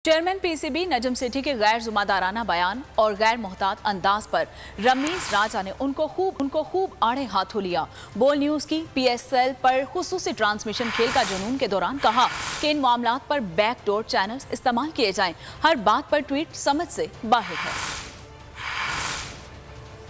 Chairman PCB Najam Sethi के गैर जिम्मेदाराना बयान और गैर मोहतात अंदाज पर रमीज राजा ने उनको खूब आड़े हाथों लिया। बोल न्यूज की पीएसएल पर खुसूसी ट्रांसमिशन खेल का जुनून के दौरान कहा कि इन मामलात पर बैकडोर चैनल्स इस्तेमाल किए जाएं। हर बात पर ट्वीट समझ से बाहर है।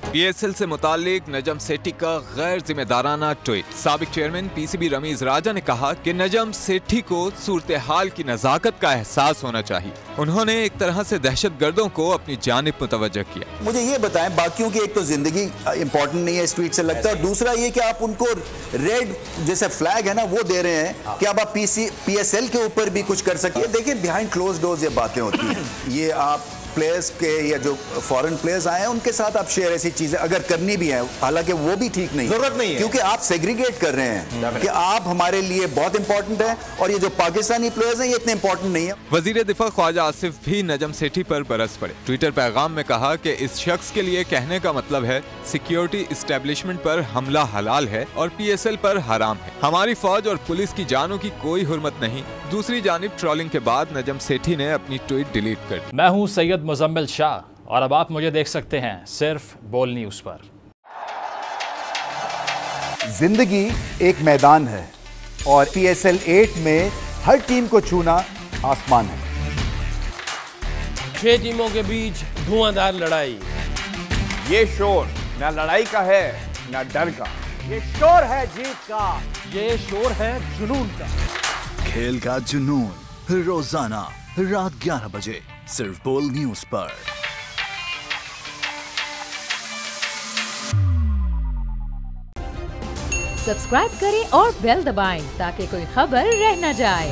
पीएसएल से मुतालिक नजम सेठी का गैर जिम्मेदाराना ट्वीट। साबिक चेयरमैन पीसीबी रमीज राजा ने कहा कि नजम सेठी को सूरत हाल की नजाकत का एहसास होना चाहिए। उन्होंने एक तरह से दहशतगर्दों को अपनी जानिब मुतवज्जह किया। मुझे ये बताएं, बाकियों की एक तो जिंदगी इंपॉर्टेंट नहीं है इस ट्वीट से लगता है, और दूसरा ये कि आप उनको रेड जैसे फ्लैग है ना वो दे रहे हैं कि अब आप पीएसएल के ऊपर भी कुछ कर सकिए। देखिए बिहाइंड क्लोज डोर्स ये बातें होती हैं। ये आप प्लेयर्स के या जो फॉरेन प्लेयर्स आए हैं उनके साथ आप शेयर ऐसी चीजें अगर करनी भी है, हालांकि वो भी ठीक नहीं, जरूरत नहीं है, क्योंकि आप सेग्रीगेट कर रहे हैं कि आप हमारे लिए बहुत इंपॉर्टेंट है और ये जो पाकिस्तानी प्लेयर्स हैं ये इतने इंपॉर्टेंट नहीं है। वजीर दिफा ख्वाजा आसिफ भी नजम सेठी पर बरस पड़े। ट्विटर पैगाम में कहा कि इस शख्स के लिए कहने का मतलब है सिक्योरिटी इस्टेब्लिशमेंट पर हमला हलाल है और पीएसएल पर हराम है। हमारी फौज और पुलिस की जानों की कोई हुर्मत नहीं। दूसरी जानिब ट्रोलिंग के बाद नजम सेठी ने अपनी ट्वीट डिलीट कर दी। मैं हूं सैयद मुजम्मिल शाह और अब आप मुझे देख सकते हैं सिर्फ बोल न्यूज पर। जिंदगी एक मैदान है और पीएसएल 8 में हर टीम को छूना आसमान है। 6 टीमों के बीच धुआंधार लड़ाई। ये शोर न लड़ाई का है न डर का, ये शोर है जीत का, ये शोर है जुनून का। खेल का जुनून रोजाना रात 11 बजे सिर्फ बोल न्यूज पर। सब्सक्राइब करें और बेल दबाएं ताकि कोई खबर रह न जाए।